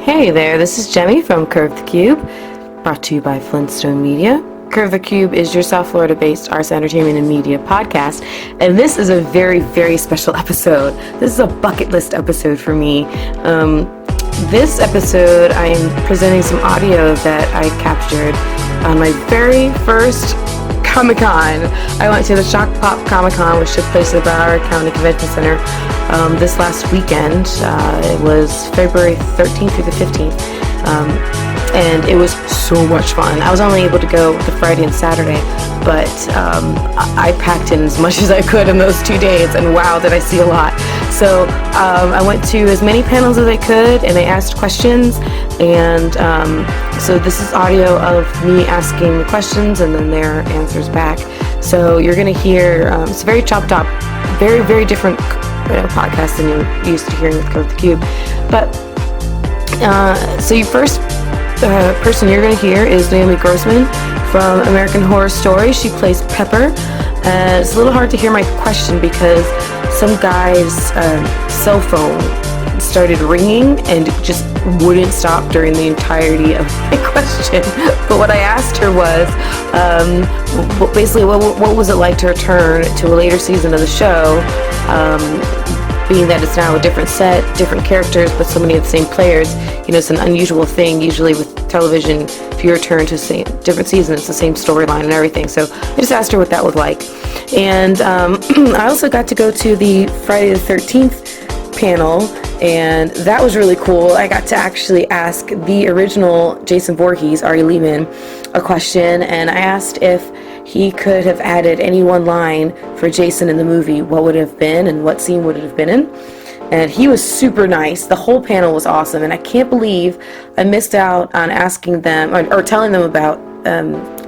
Hey there, this is Jemmy from Curve the Cube, brought to you by Flintstone Media. Curve the Cube is your South Florida-based arts, entertainment, and media podcast, and this is a very, very special episode. This is a bucket list episode for me. This episode, I am presenting some audio that I captured on my very first Comic-Con. I went to the Shock Pop Comic-Con, which took place at the Broward County Convention Center this last weekend. It was February 13th through the 15th, and it was so much fun. I was only able to go the Friday and Saturday, but I packed in as much as I could in those 2 days, and wow, did I see a lot. So I went to as many panels as I could, and I asked questions, and so this is audio of me asking the questions and then their answers back. So you're going to hear, it's very chopped up, very, very different podcast than you're used to hearing with Curve the Cube. But so your first person you're going to hear is Naomi Grossman from American Horror Story. She plays Pepper. It's a little hard to hear my question because some guy's cell phone started ringing and just wouldn't stop during the entirety of my question. But what I asked her was basically what was it like to return to a later season of the show, being that it's now a different set, different characters, but so many of the same players. You know, it's an unusual thing. Usually with television, if you return to different season, it's the same storyline and everything. So I just asked her what that was like. And I also got to go to the Friday the 13th panel, and that was really cool. I got to actually ask the original Jason Voorhees, Ari Lehman, a question, and I asked if he could have added any one line for Jason in the movie, what would it have been and what scene would it have been in? And he was super nice. The whole panel was awesome, and I can't believe I missed out on asking them or telling them about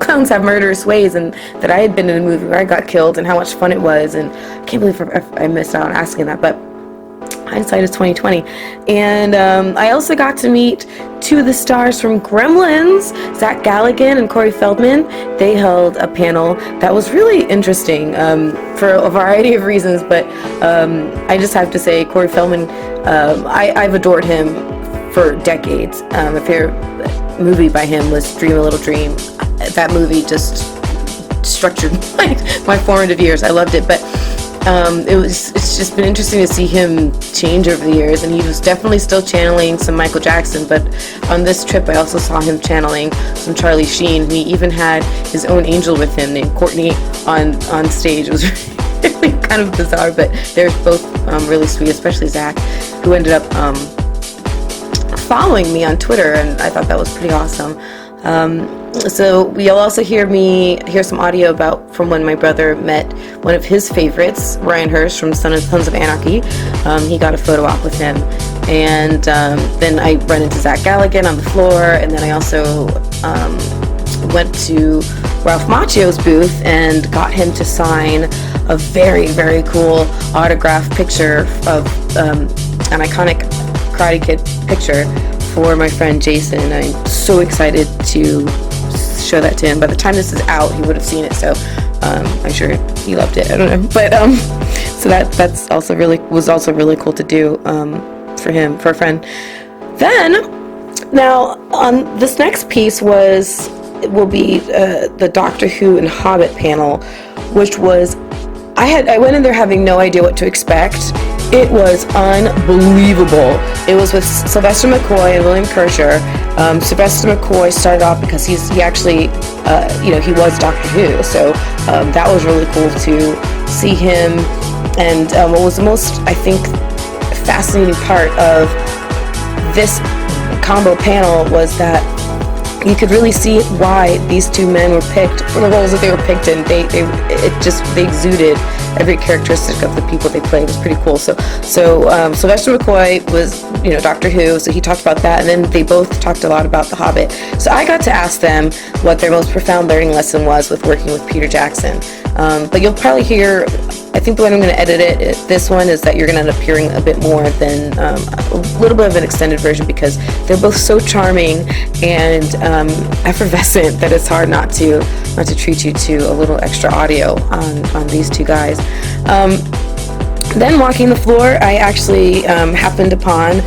clowns have murderous ways, and that I had been in a movie where I got killed and how much fun it was, and I can't believe I missed out on asking that, but hindsight is 2020. And I also got to meet two of the stars from Gremlins, Zach Galligan and Corey Feldman. They held a panel that was really interesting for a variety of reasons, but I just have to say Corey Feldman, I've adored him for decades. A favorite movie by him was Dream a Little Dream. That movie just structured my formative years. I loved it, but it's just been interesting to see him change over the years, and he was definitely still channeling some Michael Jackson, but on this trip I also saw him channeling some Charlie Sheen. He even had his own angel with him named Courtney on stage. It was really kind of bizarre, but they're both really sweet, especially Zach, who ended up following me on Twitter, and I thought that was pretty awesome. So you'll also hear some audio from when my brother met one of his favorites, Ryan Hurst from Sons of Anarchy. He got a photo op with him, and then I ran into Zach Galligan on the floor, and then I also went to Ralph Macchio's booth and got him to sign a very, very cool autograph picture of an iconic Karate Kid picture for my friend Jason. I'm so excited to show that to him. By the time this is out, he would have seen it, so I'm sure he loved it. I don't know, but so that's also was also really cool to do for him, for a friend. Then now on this next piece will be the Doctor Who and Hobbit panel, which was I went in there having no idea what to expect. It was unbelievable. It was with Sylvester McCoy and William Kershaw. Sylvester McCoy started off because he actually, he was Doctor Who, so that was really cool to see him. And what was the most, I think, fascinating part of this combo panel was that you could really see why these two men were picked for the roles that they were picked in. They exuded every characteristic of the people they played. It was pretty cool. So Sylvester McCoy was, Doctor Who, so he talked about that, and then they both talked a lot about The Hobbit. So I got to ask them what their most profound learning lesson was with working with Peter Jackson. But you'll probably hear, I think the way I'm going to edit this one is that you're going to end up hearing a bit more than a little bit of an extended version, because they're both so charming and effervescent that it's hard not to treat you to a little extra audio on these two guys. Then walking the floor, I actually happened upon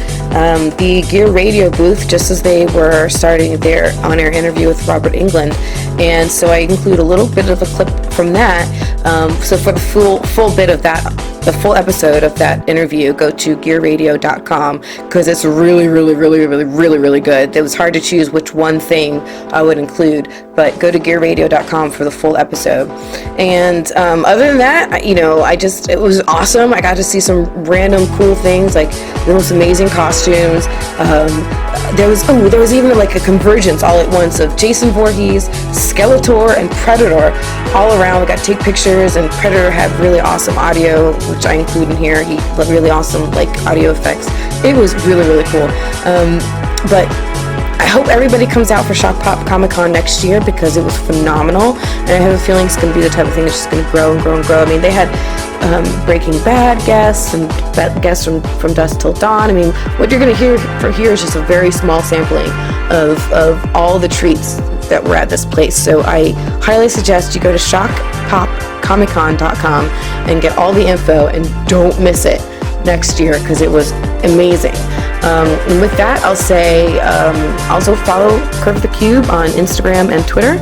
the G.E.A.R radio booth just as they were starting their on-air interview with Robert Englund, and so I include a little bit of a clip from that. So for the full bit of that, the full episode of that interview, go to gearradio.com because it's really good. It was hard to choose which one thing I would include, but go to gearradio.com for the full episode. And other than that, it was awesome. I got to see some random cool things, like the most amazing costumes. There was even like a convergence all at once of Jason Voorhees, Skeletor, and Predator all around. We got to take pictures, and Predator had really awesome audio, which I include in here. He had really awesome audio effects. It was really cool. But I hope everybody comes out for Shock Pop Comic Con next year because it was phenomenal, and I have a feeling it's going to be the type of thing that's just going to grow and grow and grow. I mean, they had Breaking Bad guests and guests from Dusk Till Dawn. I mean, what you're going to hear is just a very small sampling of all the treats that were at this place. So I highly suggest you go to shockpopcomiccon.com and get all the info, and don't miss it next year because it was amazing. And with that, I'll say also follow Curve the Cube on Instagram and Twitter.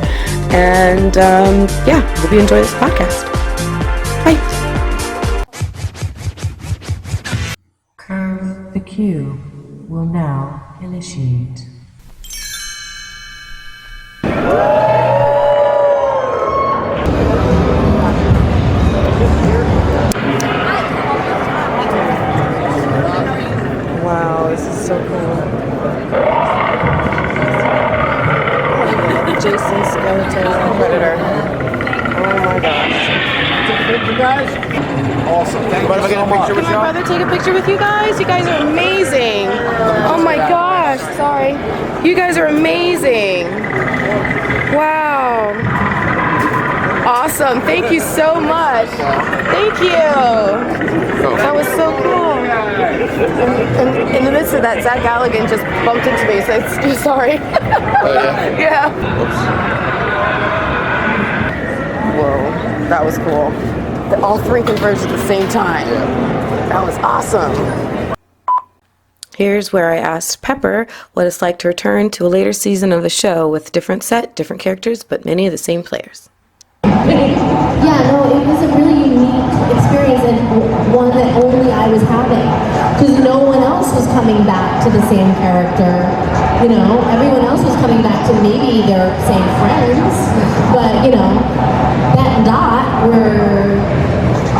And hope you enjoy this podcast. Bye. Curve the Cube will now initiate. Wow, this is so cool. Jason, Skeletor, and Predator. Oh my gosh. Take a picture, guys? Awesome. Thank you so much. Can my brother take a picture with you guys? You guys are amazing. Oh my gosh, sorry. You guys are amazing. Wow. Awesome. Thank you so much. Thank you. That was so cool. And in the midst of that, Zach Galligan just bumped into me, so it's sorry. Oh, yeah? Yeah. Whoa, that was cool. All three converged at the same time. That was awesome. Here's where I asked Pepper what it's like to return to a later season of the show with different set, different characters, but many of the same players. Yeah, no, it was a really unique experience, and one that only I was having, because no one else was coming back to the same character. Everyone else was coming back to maybe their same friends, but Bet and Dot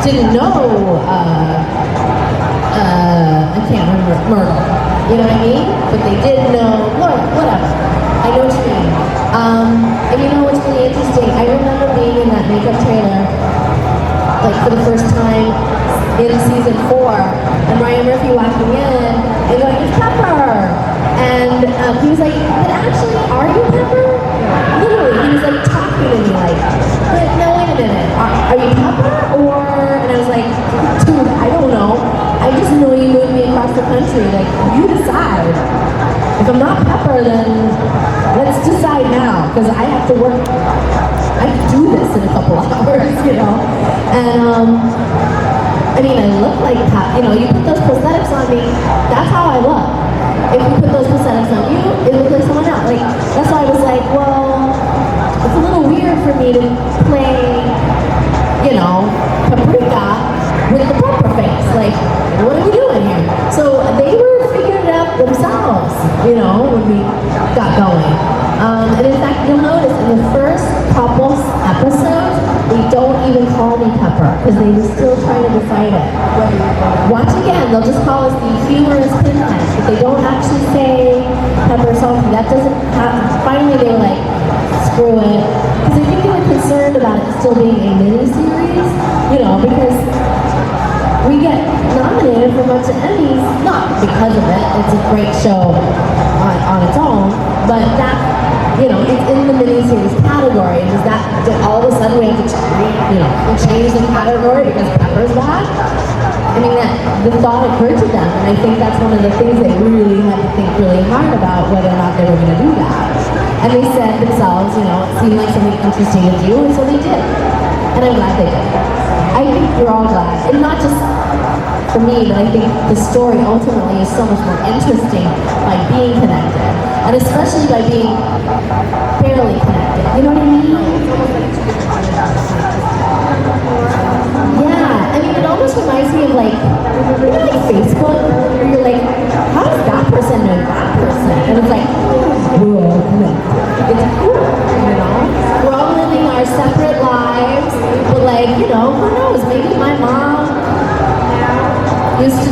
didn't know I can't remember Myrtle. You know what I mean? But they did know. Look, whatever. I know what you mean. And what's really interesting? I remember being in that makeup trailer, for the first time in season 4, and Ryan Murphy walking in and going, "It's Pepper," and he was like, "But actually, are you Pepper?" Literally, he was talking to me "But no, wait a minute, are you Pepper or?" And I was like, "Dude, I don't know. I just know you moved me across the country. You decide. If I'm not Pepper, then let's decide now, because I have to work. I can do this in a couple hours, And I look like Pepper. You put those prosthetics on me. That's how I look. If you put those prosthetics on you, it looks like someone else. That's why I was like, well, it's a little weird for me to play, Paprika with the Pepper face. What are we doing here? So they were figuring it out themselves, when we got going. And in fact, you'll notice in the first couple episodes, they don't even call me Pepper, because they were still trying to decide it. Once again, they'll just call us the humorous pinheads, but they don't actually say Pepper something. That doesn't happen. Finally, they were like, screw it. Because I think they were concerned about it still being a mini-series, because we get nominated for a bunch of Emmys, not because of it, it's a great show on its own, but that, it's in the miniseries category, and did all of a sudden we have to change the category because Pepper's back? The thought occurred to them, and I think that's one of the things they really had to think really hard about, whether or not they were going to do that. And they said themselves, it seemed like something interesting to do, and so they did. And I'm glad they did. I think we're all glad. And not just for me, but I think the story ultimately is so much more interesting by being connected, and especially by being barely connected. You know what I mean? Yeah, I mean, it almost reminds me of like, you know, like Facebook, where you're like, how does that person know that person? And it's like, we're all connected. It's cool, you know? We're all living our separate lives, but like, you know, who knows? Maybe my mom used to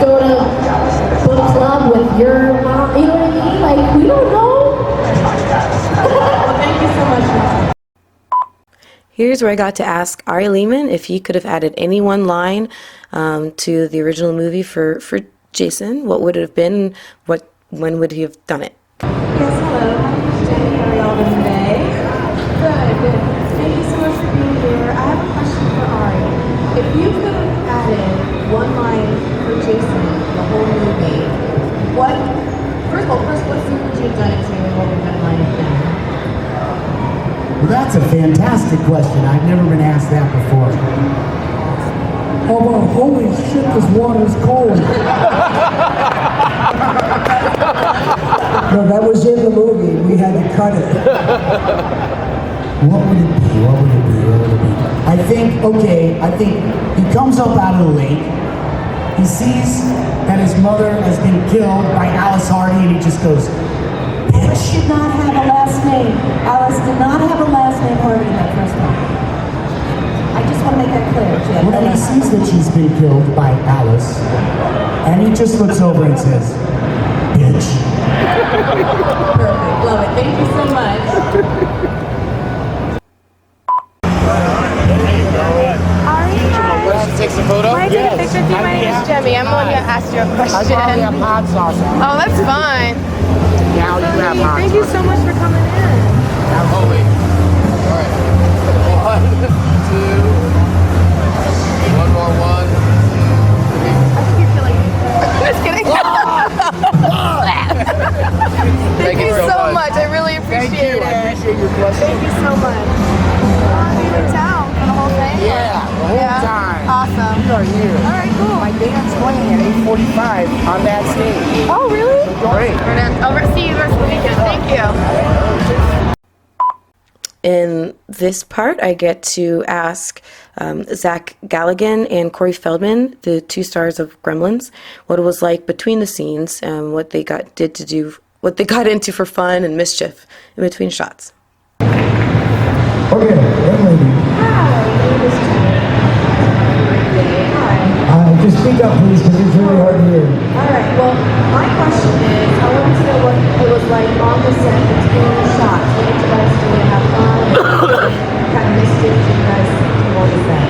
go to book club with your mom, you know what I mean? Like, we don't know. Well, thank you so much. Here's where I got to ask Ari Lehman if he could have added any one line to the original movie for Jason. What would it have been? When would he have done it? Yes, hello. How are y'all doing today? Good. Thank you so much for being here. I have a question for Ari. If you could have added one line for Jason, the whole movie, what scene would you have done it to, and what would that line have been? Well, that's a fantastic question. I've never been asked that before. Oh, well, holy shit, this water's cold. No, that was in the movie. We had to cut it. What would it be? I think he comes up out of the lake. He sees that his mother has been killed by Alice Hardy, and he just goes, Alice did not have a last name. Alice did not have a last name Hardy in that first one. I just want to make that clear, Jim. well, he sees that she's been killed by Alice, and he just looks over and says, bitch. Perfect. Love it. Thank you so much. Take some photo? Can I take a picture with you? My name is Jemmy. I'm the one who asked you a question. I have hot sauce on. Oh, that's fine. Now you have hot Thank you so much for coming in. Holy. All right. 1, 2. One more. 1, 2, 3. I think you're killing me. Just kidding. Thank you so much. I really appreciate it. I appreciate your question. Thank you so much. Are you in town for the whole thing? Yeah, the whole time. Awesome. We are here. All right, cool. My band's playing at 8:45 on that stage. Oh, really? Great. I'll see you the rest of the weekend. Thank you. In this part, I get to ask Zach Galligan and Corey Feldman, the 2 stars of Gremlins, what it was like between the scenes and what they got into for fun and mischief in between shots. Okay, young lady. Just speak up, please, because it's really hard to hear. All right. Well, my question is, I wanted to know what it was like on the set between the shots. What did you guys do to have fun? Kind of mischief you guys do on the set?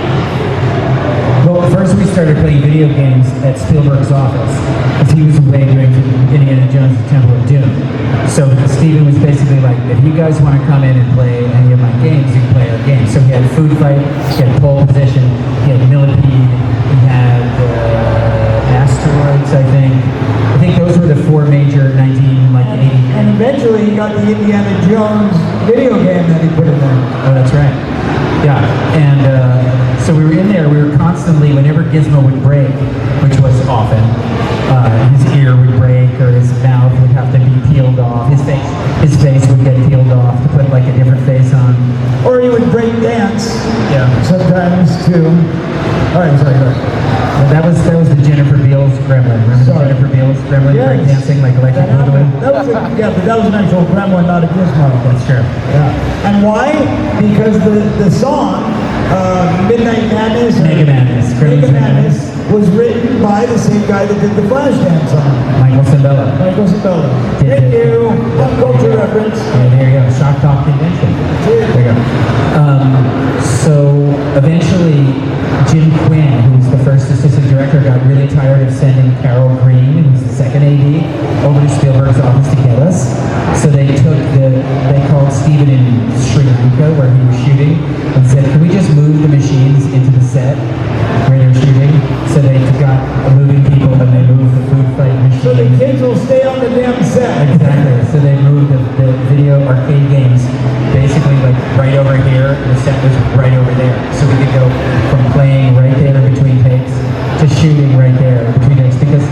Well, first we started playing video games at Spielberg's office, because he was away doing Indiana Jones' The Temple of Doom. So Steven was basically like, if you guys want to come in and play any of my games, you can play our games. So he had Food Fight, he had Pole Position, he had Millipede, he had Asteroids, I think those were the 4 major 1980. And eventually he got the Indiana Jones video game that he put in there. Oh, that's right. Yeah, and so we were in there, we were constantly, whenever Gizmo would break, which was often, his ear would break or his mouth would have to be peeled off, his face would get peeled off to put like a different face on. Or he would break dance. Yeah. Sometimes too. All right, sorry, go ahead. That was the Jennifer Beals Gremlin. Remember Sorry. Jennifer Beals Gremlin Yes. breakdancing like electric boogaloo? But that was an actual gremlin, not a gizmo. That's true. Yeah. And why? Because the song, Midnight Madness, Mega Madness, Mega Gremlins Mega Madness, Madness. was written by the same guy that did the Flashdance song. Michael Cimbella. Michael Cimbella. Did Thank it. you. Pop culture reference. Yeah, there you go. Shock Talk Convention. There you go. So eventually, Jim Quinn, who was the first assistant director, got really tired of sending Carol Green, who was the second AD, over to Spielberg's office to get us. So they called Steven in Sri Lanka, where he was shooting, and said, can we just move the machines into the set where they're shooting? So they got moving people, and they moved the Food Fight machine. So the kids will stay on the damn set. Exactly. So they moved the video arcade games basically like right over here. The set was right over there. So we could go from playing right there between takes to shooting right there between us because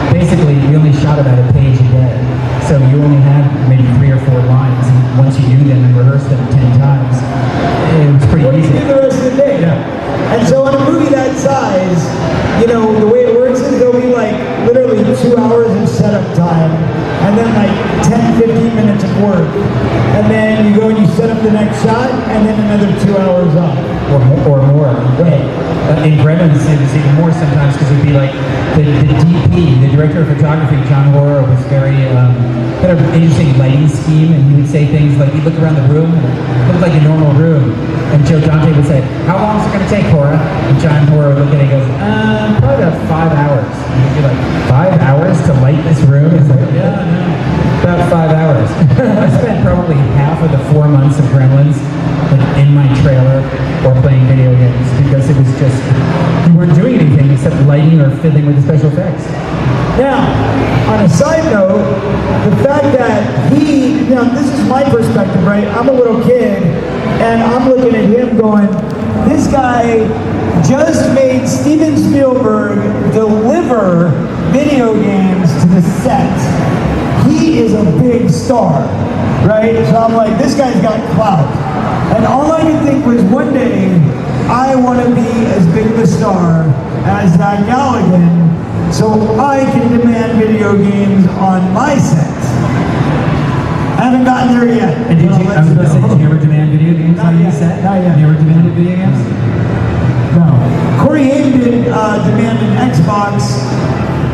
basically we only shot about a page a day. So you only had maybe 3 or 4 lines, and once you knew them and rehearsed them 10 times, it was pretty What do you easy. do the rest of the day? Yeah. And so in a movie that size, you know, the way it works is there'll be like literally 2 hours of setup time, and then like 10, 15 minutes of work. And then you go and you set up the next shot, and then another 2 hours off. Or more. Right. In Gremlins, it was even more sometimes because it would be like the DP, the director of photography, John Horror, was very had an interesting lighting scheme, and he would say things like, he'd look around the room, and it looked like a normal room, and Joe Dante would say, "How long is it going to take, Cora?" And John Horror would look at it and goes, "Probably about 5 hours." And he'd be like, 5 hours to light this room? It's like, yeah, no, about 5 hours. I spent probably half of the 4 months of Gremlins like in my trailer or playing video games because it was just, you weren't doing anything except lighting or fiddling with the special effects. Now, on a side note, the fact that this is my perspective, right? I'm a little kid, and I'm looking at him going, this guy just made Steven Spielberg deliver video games to the set. He is a big star, right? So I'm like, this guy's got clout. And all I could think was one day, I want to be as big of a star as Zach Galligan, so I can demand video games on my set. I haven't gotten there yet. And did you, I was going to say, did you ever demand video games on your set? Not yet. You ever demanded video games? No. Corey Haim did demand an Xbox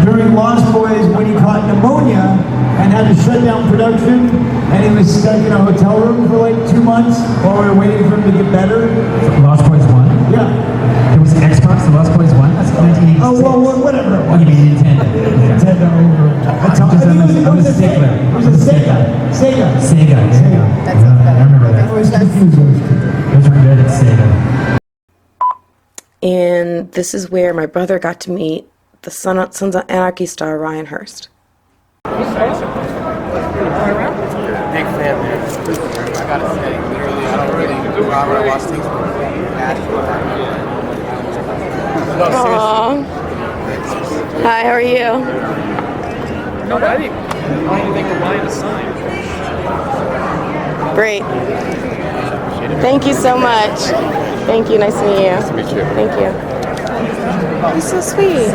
during Lost Boys when he caught pneumonia and had to shut down production, and he was stuck in a hotel room for like 2 months while we were waiting for him to get better. Lost Boys 1? Yeah. There was an Xbox in Lost Boys 1? That's 1986. Oh, well, whatever it Oh, was. you mean Nintendo? Nintendo. I'm a stickler. It was a Sega. Sega, there you go. I remember that. I was confused those two. Those were good at Sega. And this is where my brother got to meet the Sons of Anarchy star Ryan Hurst. Big fan, man. I gotta say, literally, I don't really do Robert. I watch things Aww. Hi, how are you? No, I didn't even think of Ryan a sign. Great. Thank you so much. Thank you. Nice to meet you. Nice to meet you. Thank you. You're so sweet.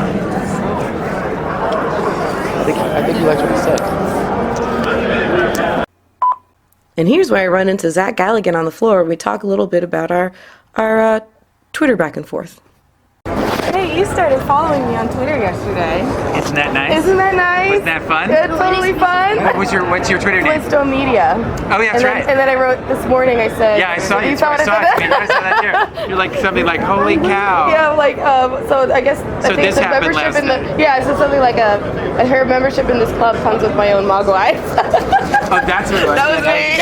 I think you liked what he said. And here's where I run into Zach Galligan on the floor. We talk a little bit about our Twitter back and forth. Hey, you started following me on Twitter yesterday. Isn't that nice? Isn't that nice? Wasn't that fun? Good, totally fun. What's your Twitter name? Flintstone Media. Oh yeah, that's right. And then I wrote this morning. I said. Yeah, I saw you. You saw what I I said? saw that here. You're like something like, holy cow. Yeah, like so I guess I So think this the happened membership last in the night. yeah, so something like her membership in this club comes with my own Mogwai. Oh, that's what it was. That was me.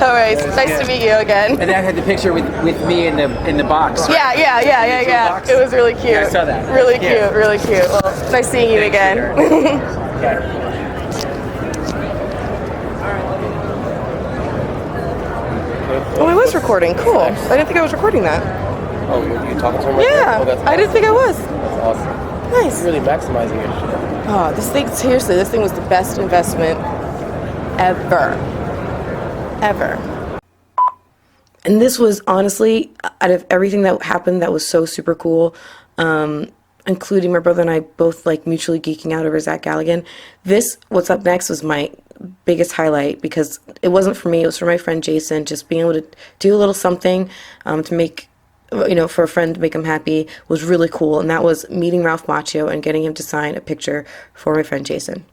All right, nice to meet you again. And that had the picture with me in the box. Right? Yeah. box? It was really cute. Yeah, I saw that. Really Yeah. cute, really cute. Well, nice seeing you again. Oh, I was recording. Cool. I didn't think I was recording that. Oh, you talking to him right Yeah, now? Oh, that's I didn't think I was. That's awesome. Nice. You're really maximizing your shit. Oh, this thing, seriously, this thing was the best investment ever. Ever. And this was honestly, out of everything that happened, that was so super cool, including my brother and I both like mutually geeking out over Zach Galligan. This, What's Up Next, was my biggest highlight because it wasn't for me, it was for my friend Jason. Just being able to do a little something to make, for a friend to make him happy was really cool. And that was meeting Ralph Macchio and getting him to sign a picture for my friend Jason.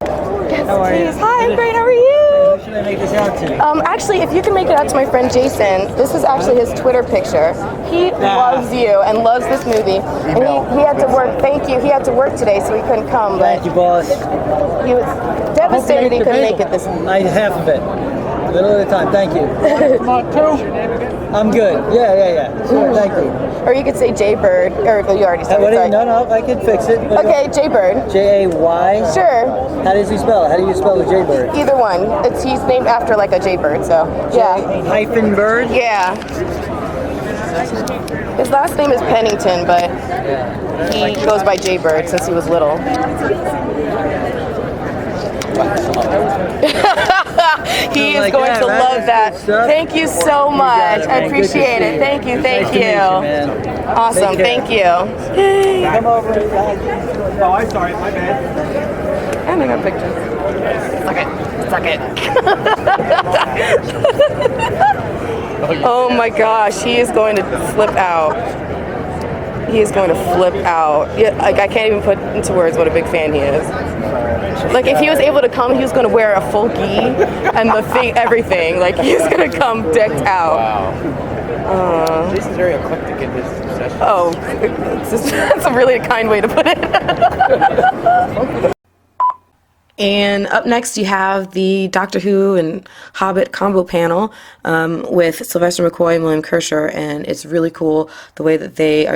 How are you? Hi, I'm great. How are you? Who should I make this out to? Actually, if you can make it out to my friend Jason, this is actually his Twitter picture. He loves you and loves this movie. And he had to work. Thank you. He had to work today, so he couldn't come. Thank you, boss. He was devastated he couldn't make it this. Half of it. A little at a time. Thank you. I'm good. Yeah. Sure, thank you. Or you could say Jay Bird. Or you already said it. Sorry. No, I can fix it. Okay, Jay Bird. J-A-Y? Sure. How does he spell it? How do you spell the Jay Bird? Either one. He's named after like a Jay Bird, so yeah. Hyphen Bird? Yeah. His last name is Pennington, but he goes by Jaybird since he was little. He is going to love that. Thank you so much. I appreciate it. Thank you. Thank you. Awesome. Thank you. Come over. Oh, I'm sorry. My bad. And I got pictures. Suck it. Oh my gosh, he is going to flip out. He is going to flip out. Yeah, like I can't even put into words what a big fan he is. Like if he was able to come, he was going to wear a full gi and the thing, everything. Like he's going to come decked out. Wow. Jason's very eclectic in his obsession. Oh, that's a really kind way to put it. And up next, you have the Doctor Who and Hobbit combo panel with Sylvester McCoy and William Kershaw, and it's really cool the way that they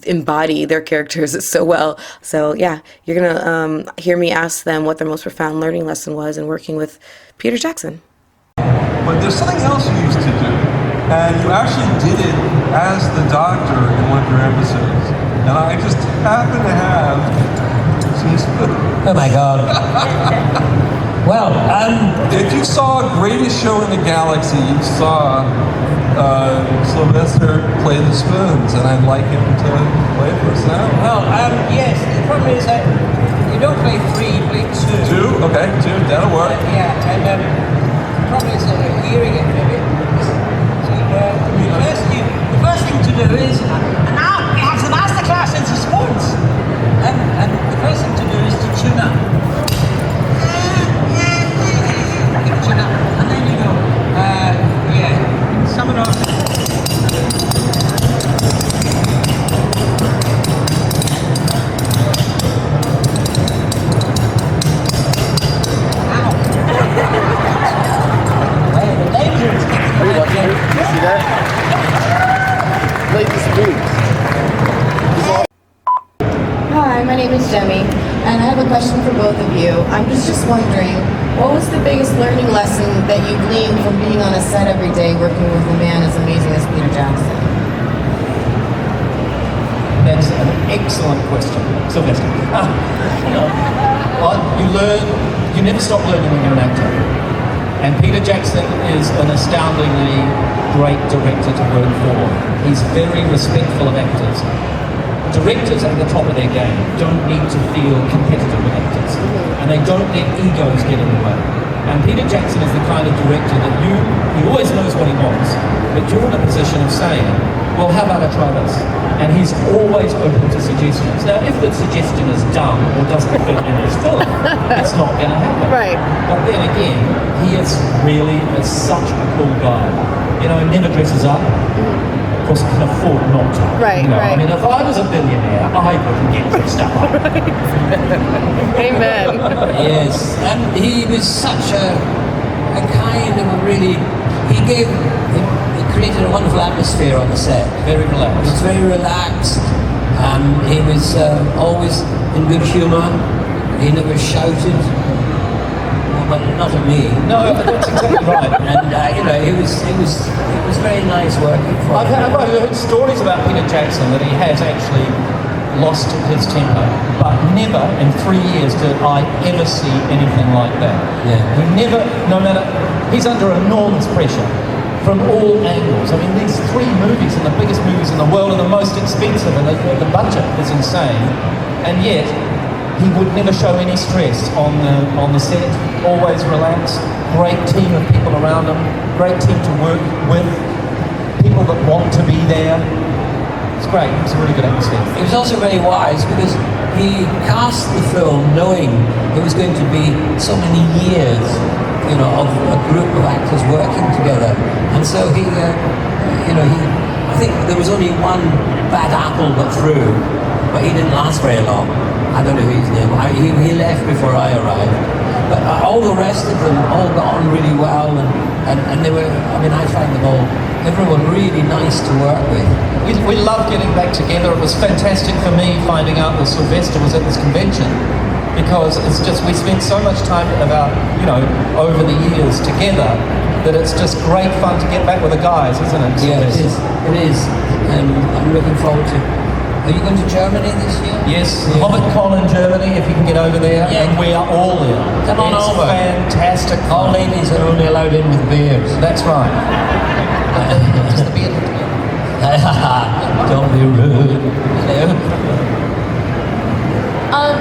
embody their characters so well. So yeah, you're gonna hear me ask them what their most profound learning lesson was in working with Peter Jackson. But there's something else you used to do, and you actually did it as the Doctor in one of your episodes, and I just happen to have some spoons. Oh my God. Well, if you saw Greatest Show in the Galaxy, you saw Sylvester play the spoons, and I'd like him to play for us now. Well, yes, the problem is that you don't play 3, you play 2. 2? Okay, 2, that'll work. Yeah, and the problem is hearing it maybe. So, the first thing to do is, and now we have the masterclass in the spoons. And the first thing to do is to tune up. Tune up. And then you go, summon off. See that? Play the spoons. Hi, my name is Demi, and I have a question for both of you. I'm just wondering, what was the biggest learning lesson that you gleaned from being on a set every day working with a man as amazing as Peter Jackson? That's an excellent question. Sylvester. You never stop learning when you're an actor. And Peter Jackson is an astoundingly great director to work for. He's very respectful of actors. Directors at the top of their game don't need to feel competitive with actors, and they don't let egos get in the way. And Peter Jackson is the kind of director that he always knows what he wants, but you're in a position of saying, well, how about I try this? And he's always open to suggestions. Now, if the suggestion is dumb or doesn't fit in his film, it's not going to happen. Right. But then again, he is really such a cool guy. You know, he never dresses up. Of course, can afford not to. Right, you know? right. I mean, if I was a billionaire, I wouldn't get dressed up. Amen. Yes, and he was such a kind of a really, he created a wonderful atmosphere on the set. Very relaxed. He was very relaxed. He was always in good humour. He never shouted. Well, not at me. No, that's exactly right. And it was very nice working for him. I've heard stories about Peter Jackson that he has actually lost his temper, but never in 3 years did I ever see anything like that. Yeah. He never, no matter, he's under enormous pressure from all angles. I mean, these 3 movies are the biggest movies in the world and the most expensive, and the budget is insane, and yet he would never show any stress on the set, always relaxed, great team of people around him, great team to work with, people that want to be there. It's great, it's a really good atmosphere. He was also very wise because he cast the film knowing it was going to be so many years, of a group of actors working together. And so I think there was only one bad apple got through, but he didn't last very long. I don't know who his name was. He left before I arrived. But all the rest of them all got on really well, and they were, I find them all, everyone really nice to work with. We love getting back together. It was fantastic for me finding out that Sylvester was at this convention, because it's just, we spent so much time over the years together, that it's just great fun to get back with the guys, isn't it? Yeah, it is. It is. And I'm looking forward to. Are you going to Germany this year? Yes, HobbitCon in Germany, if you can get over there, and we are all there. Come on over. Fantastic. All ladies are only allowed in with beards. That's right. Just the beard. Don't be rude. Hello.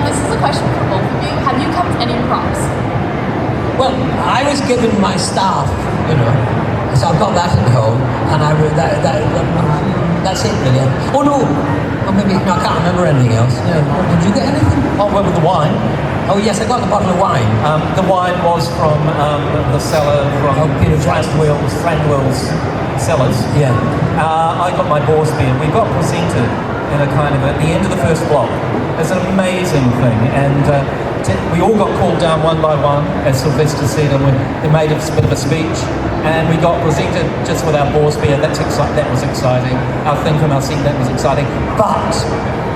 This is a question for both of you. Have you kept any props? Well, I was given my staff, so I've got that at home, and that's it really. Oh no, maybe no, I can't remember anything else. Yeah. Did you get anything? Oh, well, with the wine. Oh yes, I got the bottle of wine. The wine was from the cellar from Flandwell's cellars. Yeah. I got my Boar's beer. We got presented in a kind of at the end of the first block. It's an amazing thing, and we all got called down one by one, as Sylvester said, and we made a bit of a speech, and we got presented just with our Boar's beer. That was exciting. Our thing from our seat, that was exciting. But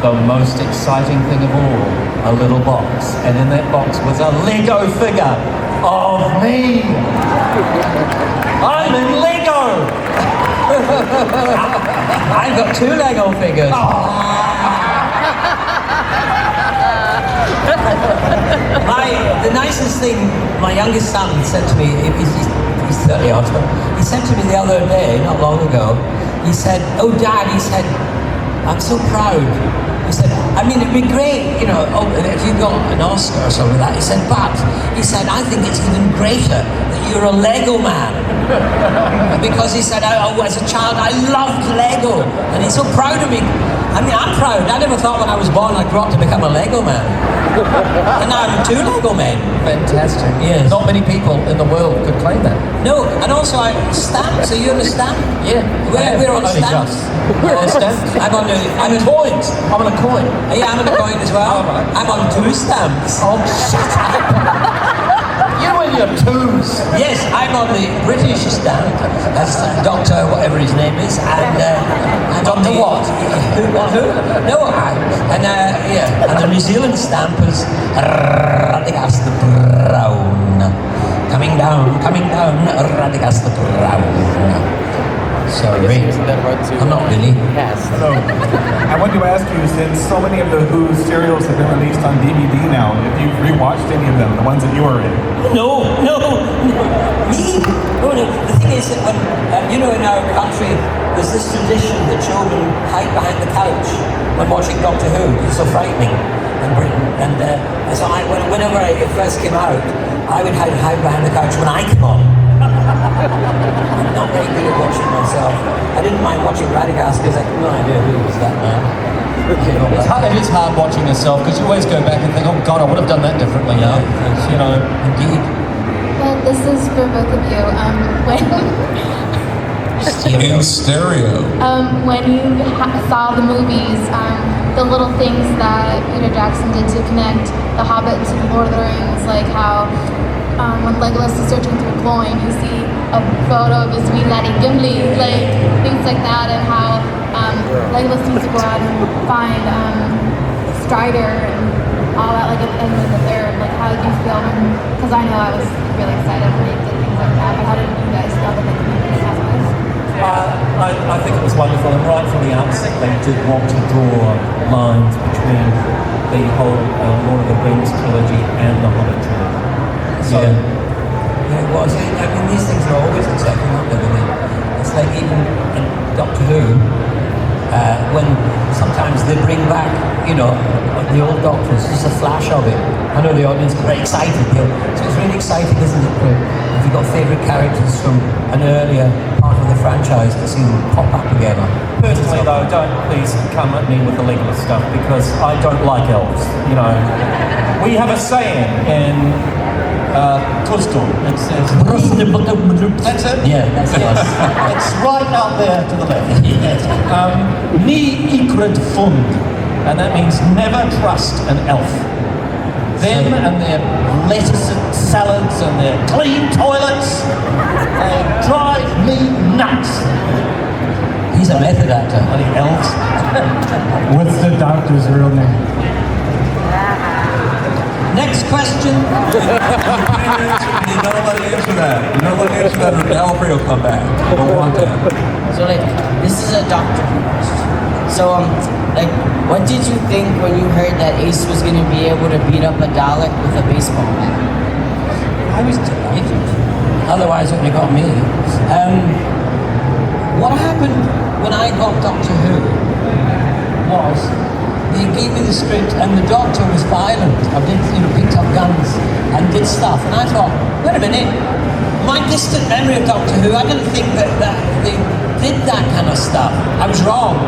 the most exciting thing of all, a little box, and in that box was a Lego figure of me. I'm in Lego. I've got 2 Lego figures. The nicest thing my youngest son said to me, he's 30 odd, he said to me the other day, not long ago, he said, "Oh Dad," he said, "I'm so proud." He said, "I mean, it'd be great, if you got an Oscar or something like that." He said, "But," he said, "I think it's even greater that you're a Lego man." Because he said, as a child, I loved Lego, and he's so proud of me. I mean, I'm proud. I never thought when I was born I'd grow up to become a Lego man. And now I'm 2 Lego men. Fantastic. Yes. Not many people in the world could claim that. No, and also stamps. Are you on a stamp? Yeah. We're on stamps. Stamps? I'm on coins. I'm on a coin. Yeah, I'm on a coin as well. Oh, right. I'm on 2 stamps. Oh, shut up. You and your 2s. Yes, I'm on the British stamp. That's Dr. whatever his name is, and Dr. What? Who? No, and the New Zealand stamp is Radagast Brown. Coming down, Radagast Brown. Sorry, I'm not really. So, I wanted to ask you, since so many of the Who serials have been released on DVD now, if you've rewatched any of them, the ones that you were in? No, me? No, the thing is that when, in our country, there's this tradition that children hide behind the couch when watching Doctor Who. It's so frightening in Britain. And so whenever it first came out, I would hide behind the couch when I came on. I'm not very good at watching myself. I didn't mind watching Radagast because I had no idea who was that man. It is hard watching yourself because you always go back and think, oh God, I would have done that differently. Yeah, Indeed. Well, this is for both of you. In stereo. When you saw the movies, the little things that Peter Jackson did to connect The Hobbit to The Lord of the Rings, like how when Legolas is searching through Gloin, you see a photo of his wee laddie Gimli, like things like that, and how Legolas needs to go out and find Strider and all that, like, and then the third, like, how did you feel? Because I know I was really excited when they did things like that, but how did you guys feel that they communicated that way? I think it was wonderful, and right from the outset they did want to draw lines between the whole Lord of the Rings trilogy and the Hobbit trilogy. So, it was. I mean, these things are always exciting, aren't they? It's like even in Doctor Who, when sometimes they bring back, the old Doctors, just a flash of it. I know the audience get very excited. So it's really exciting, isn't it? If you've got favourite characters from an earlier part of the franchise to see them pop up together. Personally, though, don't please come at me with the Legolas stuff because I don't like elves. We have a saying in Tolstoy. It says, that's it? Yeah, that's it. It's right out there to the left. Ni ikred fund. And that means never trust an elf. Them and their lettuce and salads and their clean toilets, they drive me nuts. He's a method actor. Bloody elves. What's the doctor's real name? Next question. You know how to answer that. better if Alfred will come back. I don't want that. So like, this is a doctor. So like, what did you think when you heard that Ace was going to be able to beat up a Dalek with a baseball bat? I was delighted. Otherwise, it would have got me. What happened when I got Doctor Who was they gave me the script and the Doctor was violent. I did, picked up guns and did stuff. And I thought, wait a minute, my distant memory of Doctor Who, I didn't think that they did that kind of stuff. I was wrong.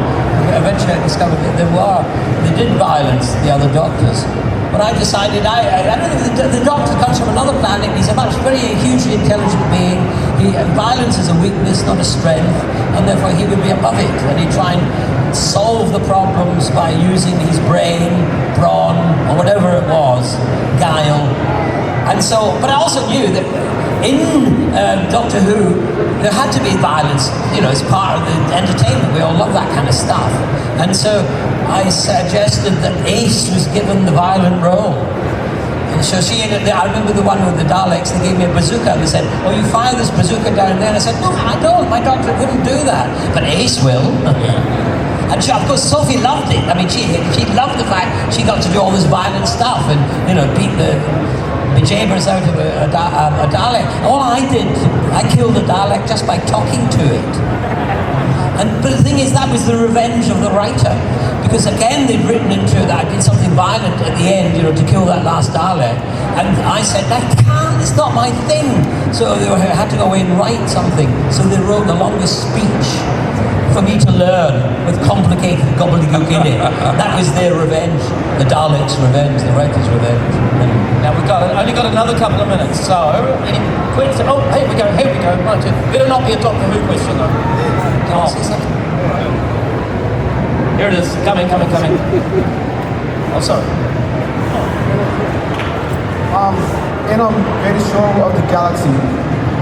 Eventually I discovered that they did violence, the other Doctors. But I decided, I don't think the Doctor comes from another planet. He's a very hugely intelligent being. Violence is a weakness, not a strength, and therefore he would be above it. And he'd try and solve the problems by using his brain, brawn, or whatever it was, guile. And so, but I also knew that in Doctor Who, there had to be violence, as part of the entertainment. We all love that kind of stuff. And so I suggested that Ace was given the violent role. And so I remember the one with the Daleks, they gave me a bazooka and they said, oh, you fire this bazooka down there? And I said, no, I don't. My doctor wouldn't do that. But Ace will. And she, of course, Sophie loved it. I mean, she loved the fact she got to do all this violent stuff and, beat the bejabbers out of a Dalek. All I did, I killed a Dalek just by talking to it. But the thing is, that was the revenge of the writer. Because again, they'd written into it that I did something violent at the end, to kill that last Dalek. And I said, it's not my thing. So they had to go away and write something. So they wrote the longest speech for me to learn with complicated gobbledygook in it. That was their revenge, the Daleks' revenge, the writer's revenge. Now we've only got another couple of minutes, so any questions? Oh, here we go. Right, better not be a Doctor Who question though. Come on. Here it is, coming. Oh, sorry. In a great show of the galaxy,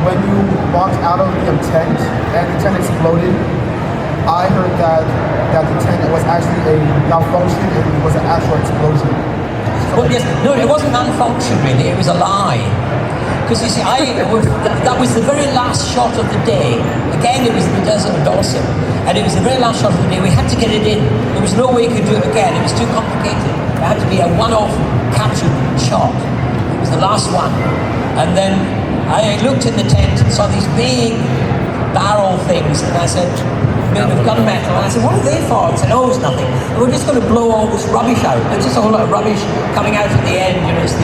when you walked out of the tent and the tent exploded, I heard that the tent was actually a malfunction and it was an actual explosion. Well, yes, no, it wasn't malfunction really, it was a lie. Because you see, that was the very last shot of the day. Again, it was in the desert of Dawson, and it was the very last shot of the day. We had to get it in. There was no way we could do it again. It was too complicated. It had to be a one-off captured shot. It was the last one. And then I looked in the tent and saw these big barrel things, and I said, made of gunmetal, and I said, what are they for? And said, oh, it's nothing. We're just going to blow all this rubbish out. There's just a whole lot of rubbish coming out at the end. It's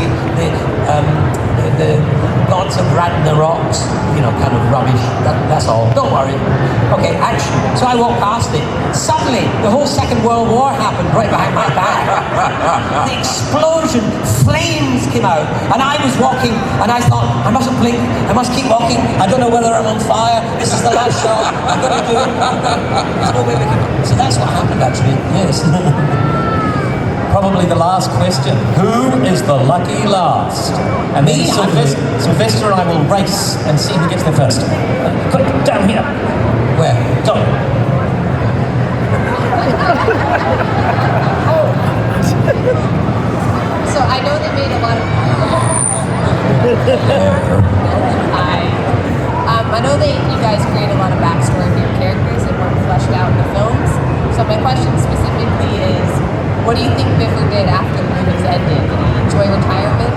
the gods have ridden the rocks, kind of rubbish. That's all. Don't worry. Okay, action. So I walked past it. Suddenly, the whole Second World War happened right behind my back. The explosion, flames came out, and I was walking, and I thought, I mustn't blink, I must keep walking. I don't know whether I'm on fire. This is the last shot. I'm going to do it. There's no way we can. So that's what happened, actually. Yes. Probably the last question. Who is the lucky last? And then Sylvester and I will race and see who gets there first. Quick, down here. Where? Go. So I know they made a lot of... I know you guys create a lot of backstory for your characters that weren't fleshed out in the films. So my question specifically is, what do you think Bifford did after the movies ended? Did he enjoy retirement?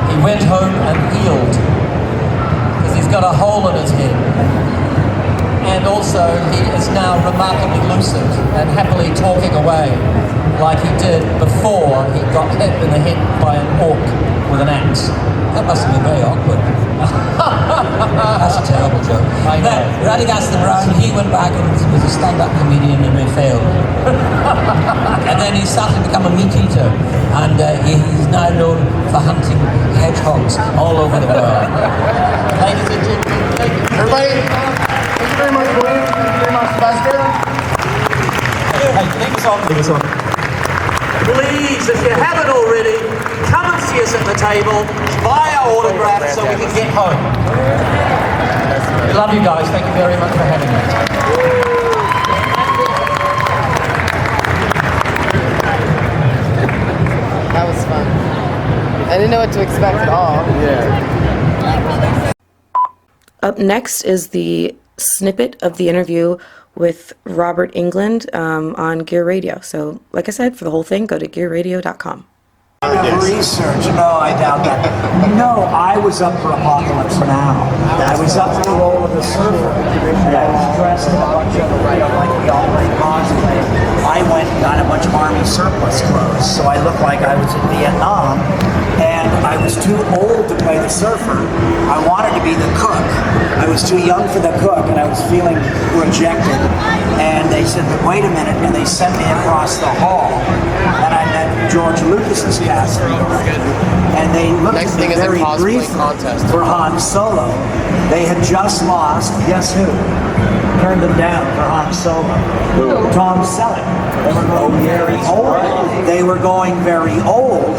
He went home and healed. Because he's got a hole in his head. And also, he is now remarkably lucid and happily talking away like he did before he got hit in the head by an orc with an axe. That must have been very awkward. That's a terrible joke. I know. Radagast and Brown, he went back and was a stand-up comedian and he failed. And then he started to become a meat eater, and he's now known for hunting hedgehogs all over the world. Ladies and gentlemen, thank you. Everybody, thank you very much, William. Thank you very much, Sylvester. Hey, leave us on. Please, if you haven't already, come and see us at the table, buy our autograph so we can get home. We love you guys. Thank you very much for having us. That was fun. I didn't know what to expect at all. Yeah. Up next is the snippet of the interview with Robert Englund on G.E.A.R Radio. So, like I said, for the whole thing, go to gearradio.com. Research? No, I doubt that. No, I was up for Apocalypse Now. I was up for the role of the surfer. And I was dressed in a bunch of, like the all-white cosplay. I went and got a bunch of Army surplus clothes, so I looked like I was in Vietnam. And I was too old to play the surfer. I wanted to be the cook. I was too young for the cook, and I was feeling rejected. And they said, but wait a minute, and they sent me across the hall. And I met George Lucas's cast, and they looked at me very briefly for Han Solo. They had just lost, guess who? Turned them down for Han Solo. Tom Selleck. They were going very old. They were going very old.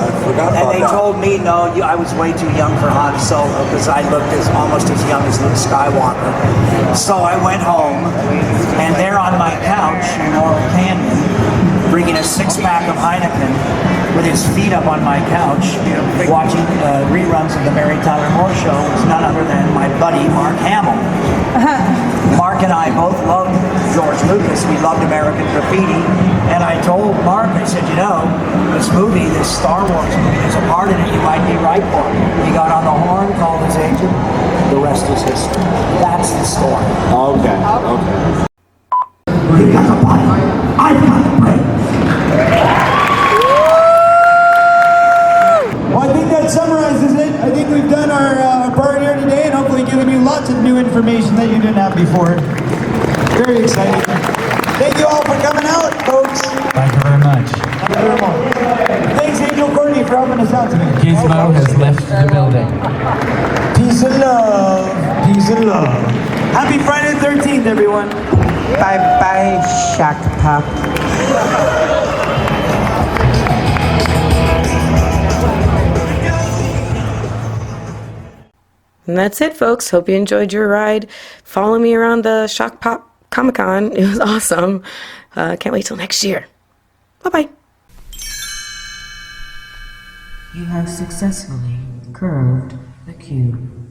And they told me, no, I was way too young for Han Solo because I looked almost as young as Luke Skywalker. So I went home, and there on my couch in Laurel Canyon, drinking a six-pack of Heineken with his feet up on my couch, watching reruns of the Mary Tyler Moore Show was none other than my buddy Mark Hamill. Mark and I both loved George Lucas. We loved American Graffiti. And I told Mark, I said, you know, this movie, this Star Wars movie, there's a part in it you might be right for. He got on the horn, called his agent. The rest is history. That's the story. Okay. You got the body. I've got the brains. Well, I think that summarizes it. I think we've done our part here today and hopefully given you lots of new information that you didn't have before. Very exciting. Thank you all for coming out, folks. Thank you very much. Thank you very much. Thanks, Angel Courtney, for helping us out today. Gizmo has left the building. Peace and love. Peace and love. Happy Friday the 13th, everyone. Bye-bye, Shack Pop. And that's it, folks. Hope you enjoyed your ride. Follow me around the Shock Pop Comic-Con. It was awesome. Can't wait till next year. Bye-bye. You have successfully curved the cube.